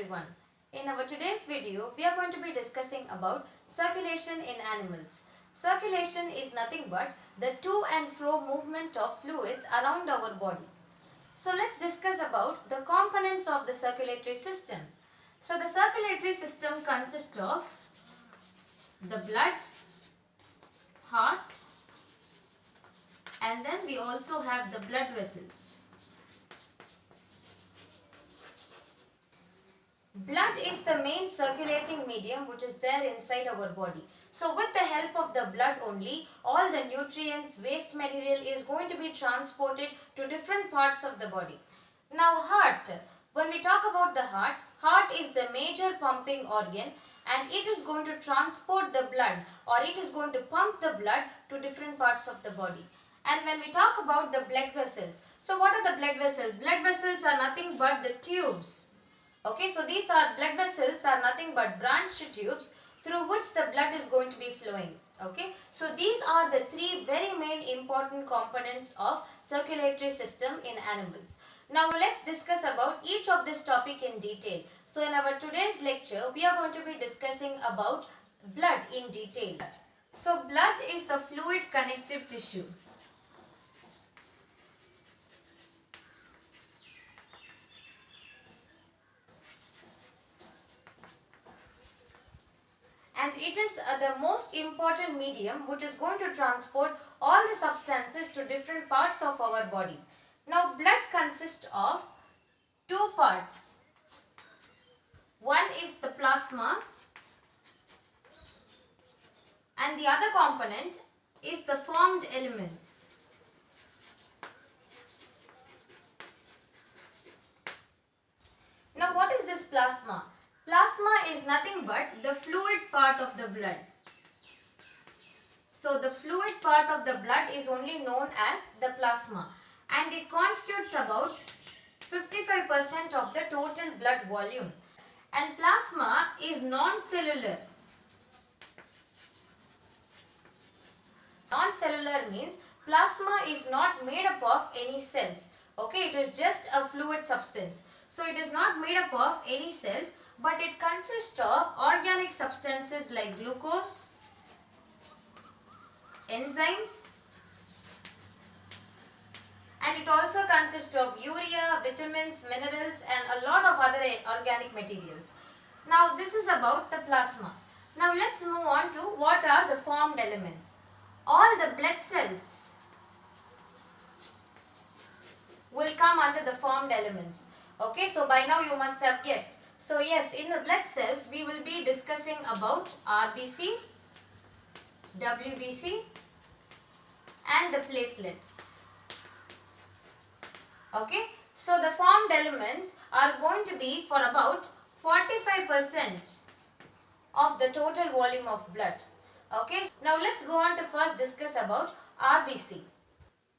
everyone. In our today's video, we are going to be discussing about circulation in animals. Circulation is nothing but the to and fro movement of fluids around our body. So let's discuss about the components of the circulatory system. So the circulatory system consists of the blood, heart, and then we also have the blood vessels. Blood is the main circulating medium which is there inside our body. So with the help of the blood only, all the nutrients, waste material is going to be transported to different parts of the body. Now heart, when we talk about the heart is the major pumping organ and it is going to transport the blood or it is going to pump the blood to different parts of the body. And when we talk about the blood vessels, so what are the blood vessels? Blood vessels are nothing but the tubes. Okay, so these are blood vessels are nothing but branched tubes through which the blood is going to be flowing. Okay, so these are the three very main important components of circulatory system in animals. Now let's discuss about each of this topic in detail. So in our today's lecture, we are going to be discussing about blood in detail. So blood is a fluid connective tissue. And it is the most important medium which is going to transport all the substances to different parts of our body. Now blood consists of two parts. One is the plasma and the other component is the formed elements. Now what is this plasma? Plasma is nothing but the fluid part of the blood. So the fluid part of the blood is only known as the plasma and it constitutes about 55% of the total blood volume. And plasma is non-cellular. Non-cellular means plasma is not made up of any cells. Okay, it is just a fluid substance. So it is not made up of any cells, but it consists of organic substances like glucose, enzymes, and it also consists of urea, vitamins, minerals and a lot of other organic materials. Now this is about the plasma. Now let's move on to what are the formed elements. All the blood cells will come under the formed elements. Okay, so by now you must have guessed. So yes, in the blood cells we will be discussing about RBC, WBC and the platelets. Okay, so the formed elements are going to be for about 45% of the total volume of blood. Okay, now let's go on to first discuss about RBC.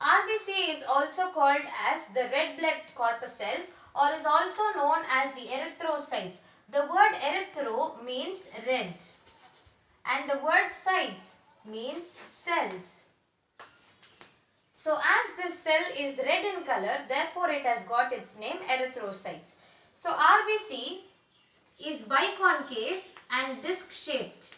RBC is also called as the red blood corpuscles or is also known as the erythrocytes. The word erythro means red and the word cytes means cells. So as this cell is red in color, therefore it has got its name erythrocytes. So RBC is biconcave and disc shaped.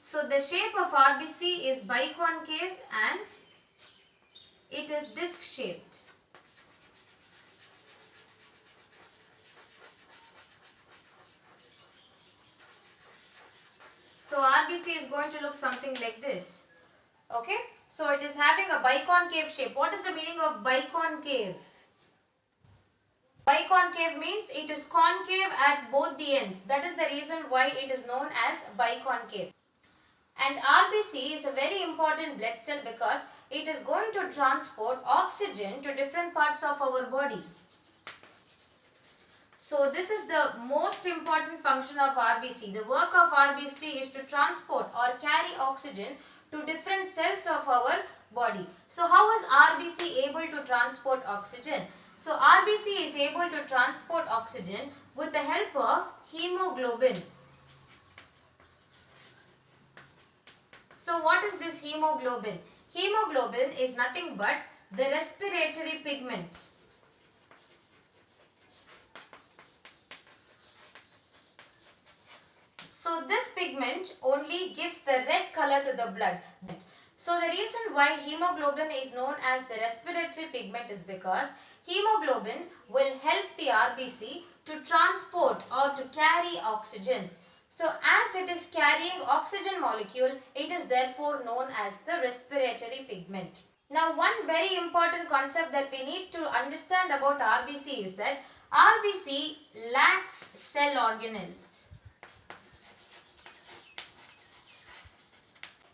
So the shape of RBC is biconcave and it is disc shaped. So RBC is going to look something like this. Okay, so it is having a biconcave shape. What is the meaning of biconcave? Biconcave means it is concave at both the ends. That is the reason why it is known as biconcave. And RBC is a very important blood cell because it is going to transport oxygen to different parts of our body. So this is the most important function of RBC. The work of RBC is to transport or carry oxygen to different cells of our body. So how is RBC able to transport oxygen? So RBC is able to transport oxygen with the help of hemoglobin. So what is this hemoglobin? Hemoglobin is nothing but the respiratory pigment. So this pigment only gives the red color to the blood. So the reason why hemoglobin is known as the respiratory pigment is because hemoglobin will help the RBC to transport or to carry oxygen. So as it is carrying oxygen molecule, it is therefore known as the respiratory pigment. Now one very important concept that we need to understand about RBC is that RBC lacks cell organelles.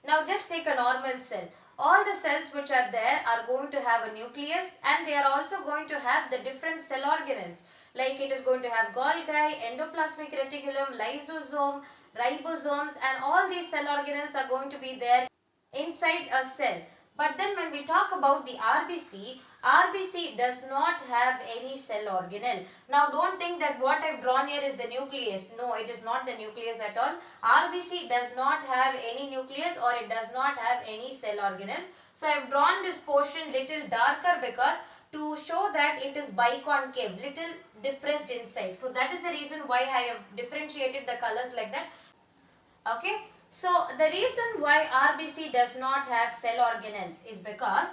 Now just take a normal cell. All the cells which are there are going to have a nucleus and they are also going to have the different cell organelles. Like it is going to have Golgi, endoplasmic reticulum, lysosome, ribosomes, and all these cell organelles are going to be there inside a cell. But then when we talk about the RBC, RBC does not have any cell organelle. Now don't think that what I have drawn here is the nucleus. No, it is not the nucleus at all. RBC does not have any nucleus or it does not have any cell organelles. So I have drawn this portion little darker because to show that it is biconcave, little depressed inside. So that is the reason why I have differentiated the colors like that. Okay. So the reason why RBC does not have cell organelles is because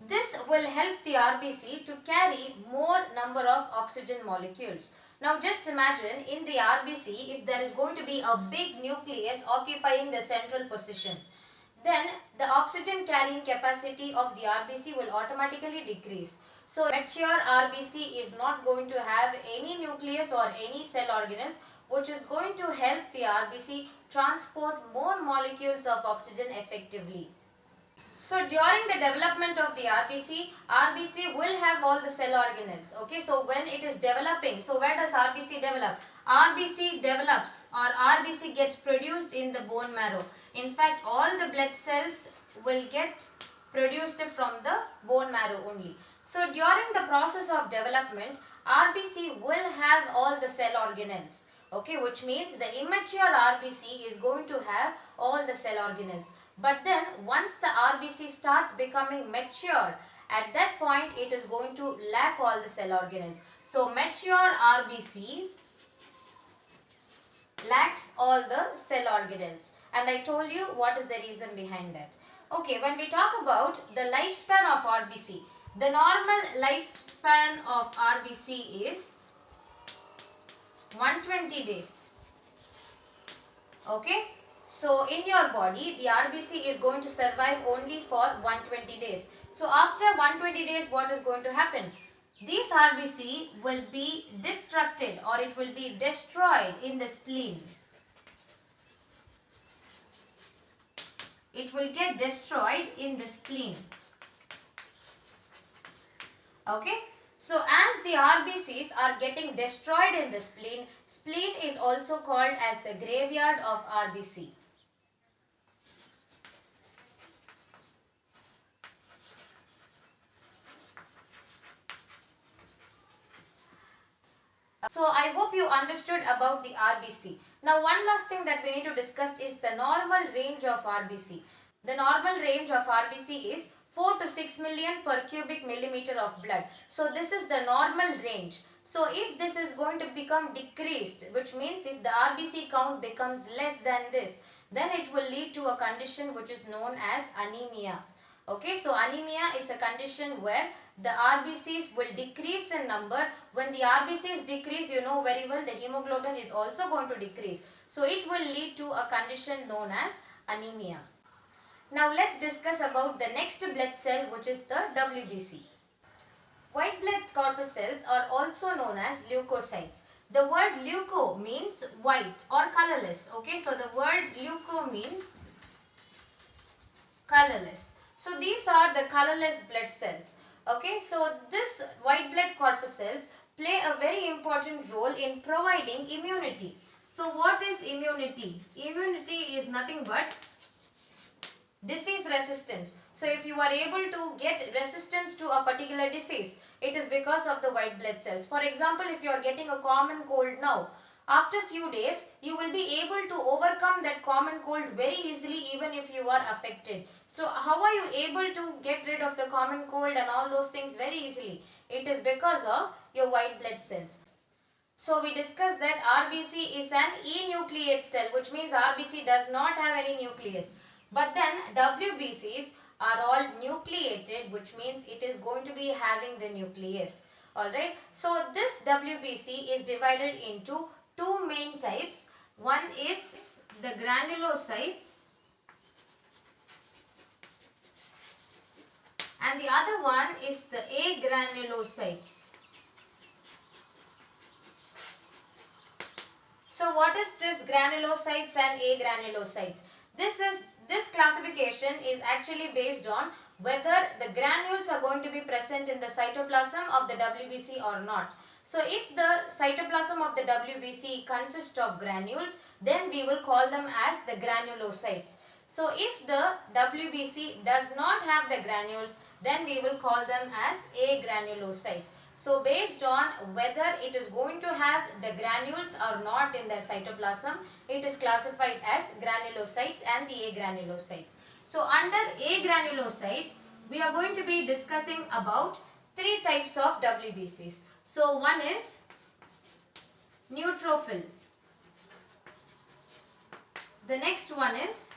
this will help the RBC to carry more number of oxygen molecules. Now just imagine in the RBC if there is going to be a big nucleus occupying the central position, then the oxygen carrying capacity of the RBC will automatically decrease. So mature RBC is not going to have any nucleus or any cell organelles which is going to help the RBC transport more molecules of oxygen effectively. So during the development of the RBC will have all the cell organelles. Okay, so when it is developing, so where does RBC develop? RBC develops or RBC gets produced in the bone marrow. In fact, all the blood cells will get produced from the bone marrow only. So during the process of development, RBC will have all the cell organelles. Okay, which means the immature RBC is going to have all the cell organelles. But then once the RBC starts becoming mature, at that point it is going to lack all the cell organelles. So mature RBC lacks all the cell organelles. And I told you what is the reason behind that. Okay, when we talk about the lifespan of RBC, the normal lifespan of RBC is 120 days. Okay. So in your body, the RBC is going to survive only for 120 days. So after 120 days, what is going to happen? These RBC will be destructed or it will be destroyed in the spleen. It will get destroyed in the spleen. Okay. So as the RBCs are getting destroyed in the spleen, spleen is also called as the graveyard of RBC. So I hope you understood about the RBC. Now one last thing that we need to discuss is the normal range of RBC. The normal range of RBC is 4 to 6 million per cubic millimeter of blood. So this is the normal range. So if this is going to become decreased, which means if the RBC count becomes less than this, then it will lead to a condition which is known as anemia. Okay, so anemia is a condition where the RBCs will decrease in number. When the RBCs decrease, you know very well the hemoglobin is also going to decrease. So it will lead to a condition known as anemia. Now let's discuss about the next blood cell, which is the WBC. White blood corpuscles are also known as leukocytes. The word leuko means white or colorless. Okay, so the word leuko means colorless. So these are the colorless blood cells. Okay, so this white blood corpuscles play a very important role in providing immunity. So what is immunity? Immunity is nothing but disease resistance. So if you are able to get resistance to a particular disease, it is because of the white blood cells. For example, if you are getting a common cold now, after few days you will be able to overcome that common cold very easily even if you are affected. So how are you able to get rid of the common cold and all those things very easily? It is because of your white blood cells. So we discussed that RBC is an enucleate cell, which means RBC does not have any nucleus. But then WBCs are all nucleated, which means it is going to be having the nucleus. Alright, so this WBC is divided into two main types. One is the granulocytes and the other one is the agranulocytes. So what is this granulocytes and agranulocytes? This classification is actually based on whether the granules are going to be present in the cytoplasm of the WBC or not. So if the cytoplasm of the WBC consists of granules, then we will call them as the granulocytes. So if the WBC does not have the granules, then we will call them as agranulocytes. So based on whether it is going to have the granules or not in their cytoplasm, it is classified as granulocytes and the agranulocytes. So under agranulocytes, we are going to be discussing about three types of WBCs. So one is neutrophil. The next one is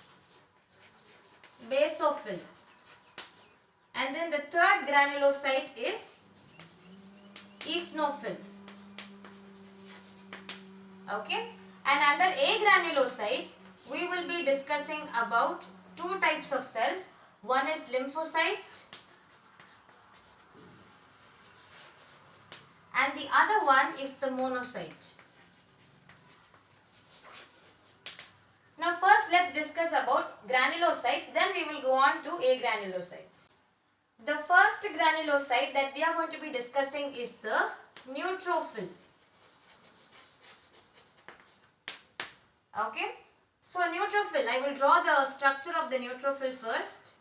basophil. And then the third granulocyte is eosinophil. Okay, and under agranulocytes we will be discussing about two types of cells. One is lymphocyte and the other one is the monocyte. Now first let's discuss about granulocytes, then we will go on to agranulocytes. The first granulocyte that we are going to be discussing is the neutrophil. Okay, so neutrophil, I will draw the structure of the neutrophil first.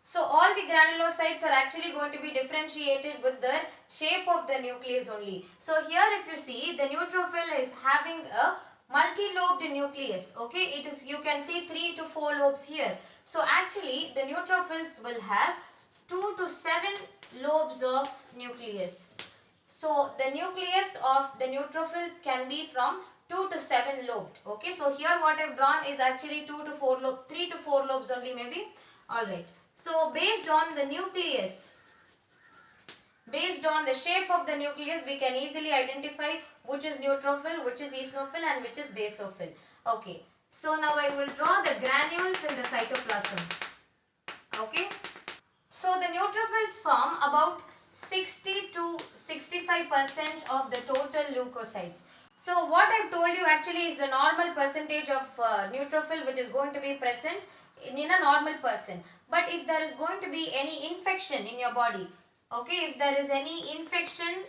So all the granulocytes are actually going to be differentiated with the shape of the nucleus only. So here if you see, the neutrophil is having a multi-lobed nucleus. Okay, it is, you can see 3 to 4 lobes here. So actually the neutrophils will have 2 to 7 lobes of nucleus. So the nucleus of the neutrophil can be from 2 to 7 lobed. Okay, so here what I have drawn is actually 2 to 4 lobes, 3 to 4 lobes only maybe. Alright. So based on the nucleus, based on the shape of the nucleus, we can easily identify which is neutrophil, which is eosinophil and which is basophil. Okay. So now I will draw the granules in the cytoplasm. Okay. So the neutrophils form about 60 to 65% of the total leukocytes. So what I have told you actually is the normal percentage of neutrophil which is going to be present in a normal person. But if there is going to be any infection in your body, okay, if there is any infection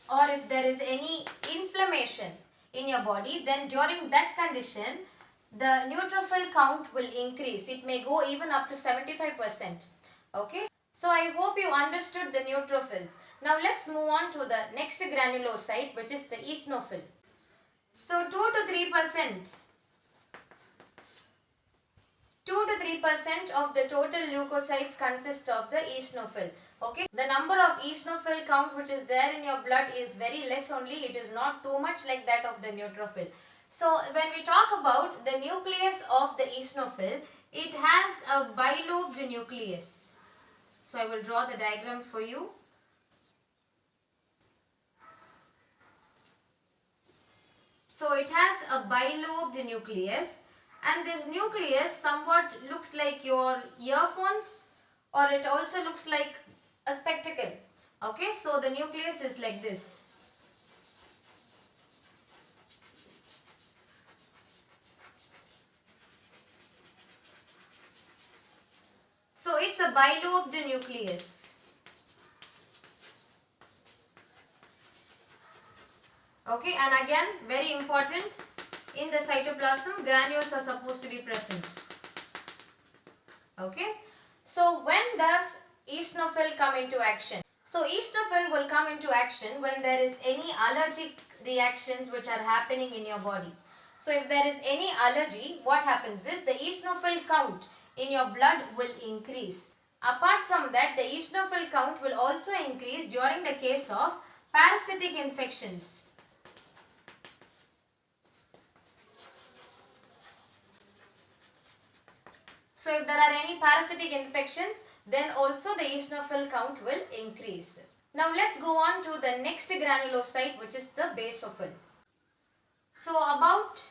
or if there is any inflammation in your body, then during that condition, the neutrophil count will increase. It may go even up to 75%. Okay. So I hope you understood the neutrophils. Now let's move on to the next granulocyte, which is the eosinophil. So 2 to 3%. 2 to 3% of the total leukocytes consist of the eosinophil. Okay, the number of eosinophil count which is there in your blood is very less only. It is not too much like that of the neutrophil. So when we talk about the nucleus of the eosinophil, it has a bilobed nucleus. So I will draw the diagram for you. So it has a bilobed nucleus. And this nucleus somewhat looks like your earphones, or it also looks like a spectacle. Okay, so the nucleus is like this. So it's a bilobed nucleus. Okay, and again, very important, in the cytoplasm, granules are supposed to be present. Okay, so when does eosinophil come into action? So eosinophil will come into action when there is any allergic reactions which are happening in your body. So if there is any allergy, what happens is the eosinophil count in your blood will increase. Apart from that, the eosinophil count will also increase during the case of parasitic infections. So if there are any parasitic infections, then also the eosinophil count will increase. Now let's go on to the next granulocyte, which is the basophil. So about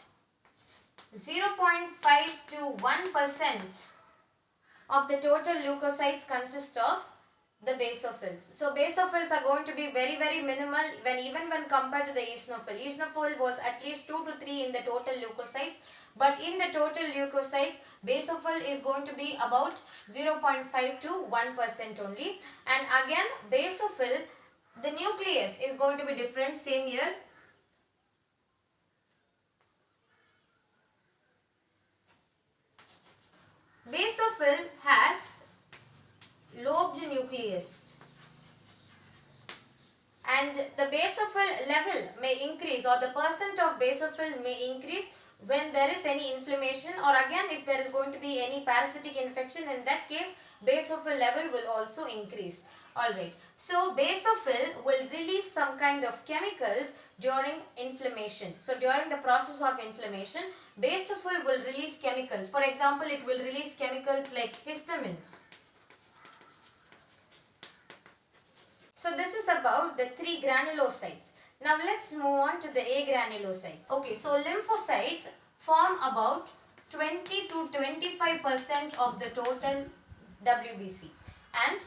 0.5 to 1% of the total leukocytes consist of the basophils. So basophils are going to be very minimal even when compared to the eosinophil. Eosinophil was at least 2 to 3 in the total leukocytes, but in the total leukocytes, basophil is going to be about 0.5 to 1% only. And again, basophil, the nucleus is going to be different, same here. Basophil has lobed nucleus, and the basophil level may increase, or the percent of basophil may increase when there is any inflammation, or again if there is going to be any parasitic infection. In that case, basophil level will also increase. Alright, so basophil will release some kind of chemicals during inflammation. So during the process of inflammation, basophil will release chemicals. For example, it will release chemicals like histamines. So this is about the 3 granulocytes. Now let's move on to the agranulocytes. Okay, so lymphocytes form about 20 to 25% of the total WBC, and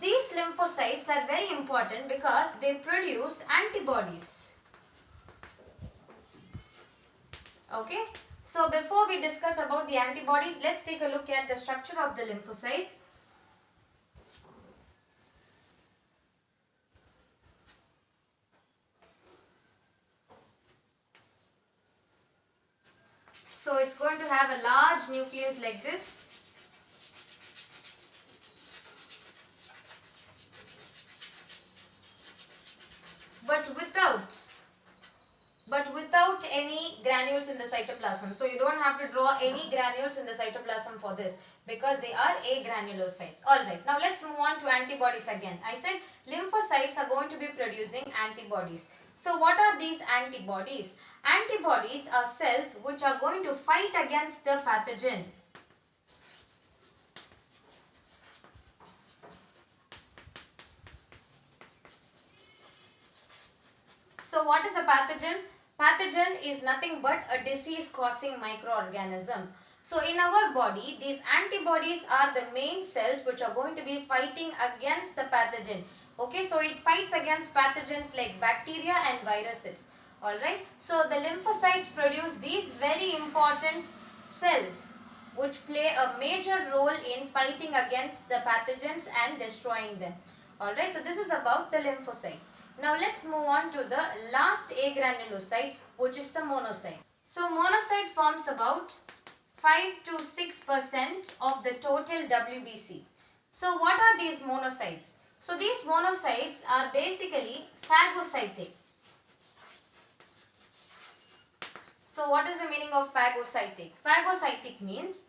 these lymphocytes are very important because they produce antibodies. Okay, so before we discuss about the antibodies, let's take a look at the structure of the lymphocyte. So it's going to have a large nucleus like this. But without any granules in the cytoplasm. So you don't have to draw any granules in the cytoplasm for this, because they are agranulocytes. Alright, now let's move on to antibodies again. I said lymphocytes are going to be producing antibodies. So what are these antibodies? Antibodies are cells which are going to fight against the pathogen. So what is a pathogen? Pathogen is nothing but a disease causing microorganism. So in our body, these antibodies are the main cells which are going to be fighting against the pathogen. Okay, so it fights against pathogens like bacteria and viruses. Alright, so the lymphocytes produce these very important cells which play a major role in fighting against the pathogens and destroying them. Alright, so this is about the lymphocytes. Now let's move on to the last agranulocyte, which is the monocyte. So monocyte forms about 5 to 6% of the total WBC. So what are these monocytes? So these monocytes are basically phagocytic. So what is the meaning of phagocytic? Phagocytic means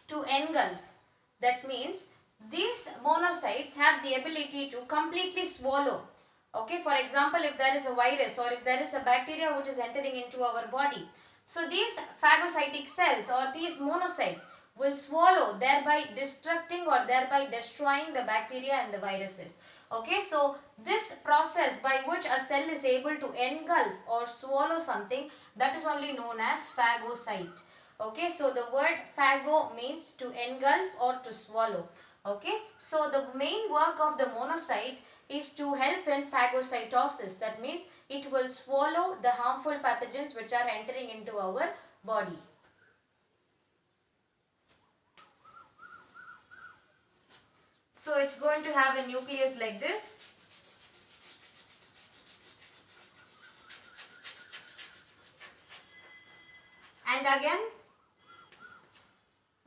to engulf. That means these monocytes have the ability to completely swallow. Okay, for example, if there is a virus or if there is a bacteria which is entering into our body, so these phagocytic cells or these monocytes will swallow, thereby destructing or thereby destroying the bacteria and the viruses. Okay, so this process by which a cell is able to engulf or swallow something, that is only known as phagocyte. Okay, so the word phago means to engulf or to swallow. Okay, so the main work of the monocyte is to help in phagocytosis. That means it will swallow the harmful pathogens which are entering into our body. So it's going to have a nucleus like this. And again,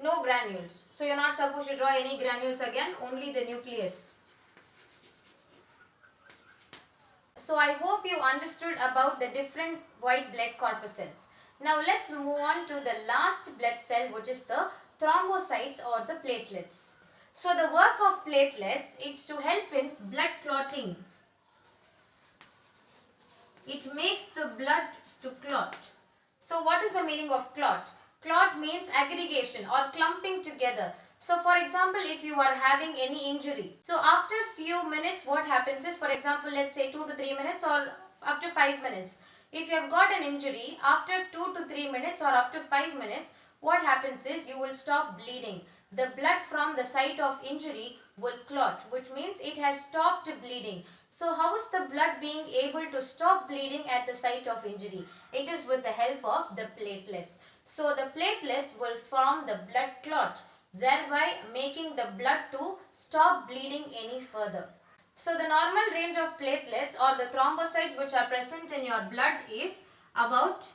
no granules. So you're not supposed to draw any granules again, only the nucleus. So I hope you understood about the different white blood corpuscles. Now let's move on to the last blood cell, which is the thrombocytes or the platelets. So the work of platelets is to help in blood clotting. It makes the blood to clot. So what is the meaning of clot? Clot means aggregation or clumping together. So for example, if you are having any injury, so after few minutes what happens is, for example, let's say 2 to 3 minutes or up to 5 minutes. If you have got an injury, after 2 to 3 minutes or up to 5 minutes, what happens is you will stop bleeding. The blood from the site of injury will clot, which means it has stopped bleeding. So how is the blood being able to stop bleeding at the site of injury? It is with the help of the platelets. So the platelets will form the blood clot, thereby making the blood to stop bleeding any further. So the normal range of platelets or the thrombocytes which are present in your blood is about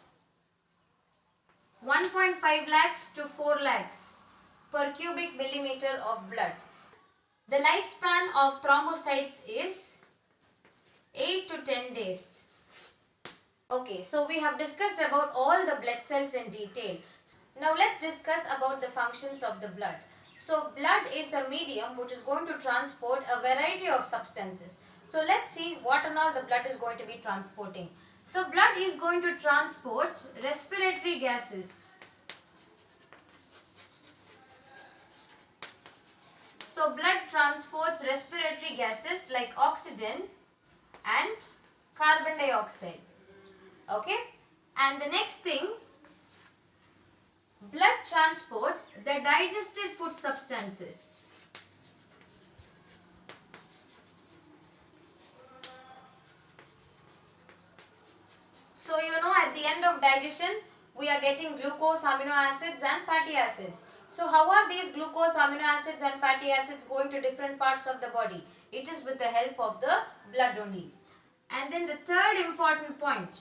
1.5 lakhs to 4 lakhs per cubic millimeter of blood. The lifespan of thrombocytes is 8 to 10 days. Okay, so we have discussed about all the blood cells in detail. Now let's discuss about the functions of the blood. So blood is a medium which is going to transport a variety of substances. So let's see what and all the blood is going to be transporting. So blood is going to transport respiratory gases. So blood transports respiratory gases like oxygen and carbon dioxide. Okay, and the next thing, blood transports the digested food substances. So you know, at the end of digestion we are getting glucose, amino acids and fatty acids. So how are these glucose, amino acids and fatty acids going to different parts of the body? It is with the help of the blood only. And then the third important point,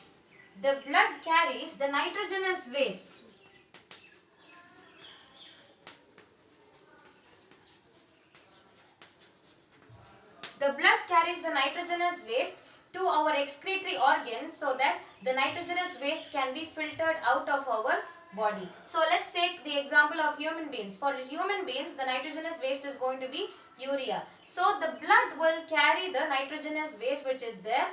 the blood carries the nitrogenous waste. The blood carries the nitrogenous waste to our excretory organs so that the nitrogenous waste can be filtered out of our body. So let's take the example of human beings. For human beings, the nitrogenous waste is going to be urea. So the blood will carry the nitrogenous waste which is there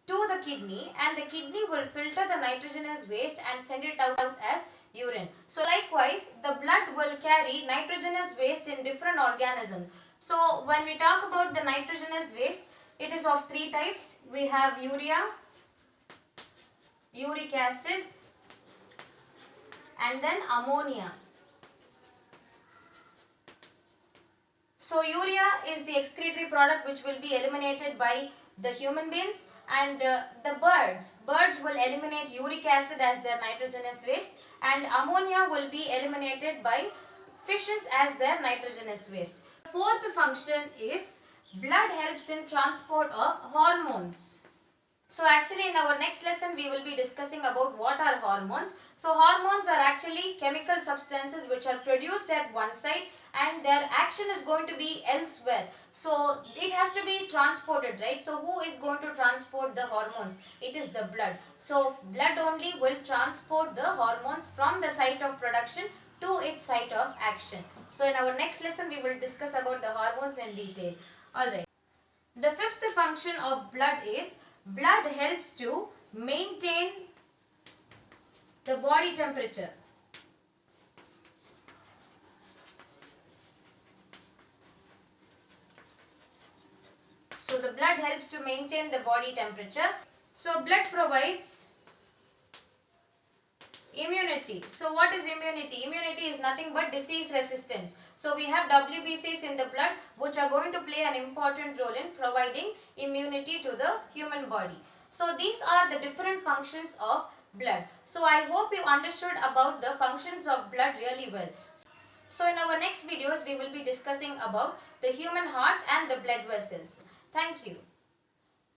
to the kidney, and the kidney will filter the nitrogenous waste and send it out as urine. So likewise, the blood will carry nitrogenous waste in different organisms. So when we talk about the nitrogenous waste, it is of three types. We have urea, uric acid and then ammonia. So urea is the excretory product which will be eliminated by the human beings, and the birds will eliminate uric acid as their nitrogenous waste, and ammonia will be eliminated by fishes as their nitrogenous waste. The fourth function is blood helps in transport of hormones. So actually in our next lesson we will be discussing about what are hormones. So hormones are actually chemical substances which are produced at one site and their action is going to be elsewhere. So it has to be transported, right? So who is going to transport the hormones? It is the blood. So blood only will transport the hormones from the site of production to its site of action. So in our next lesson we will discuss about the hormones in detail. Alright. The fifth function of blood is blood helps to maintain the body temperature. So the blood helps to maintain the body temperature. So blood provides immunity. So what is immunity? Immunity is nothing but disease resistance. So we have WBCs in the blood which are going to play an important role in providing immunity to the human body. So these are the different functions of blood. So I hope you understood about the functions of blood really well. So in our next videos we will be discussing about the human heart and the blood vessels. Thank you.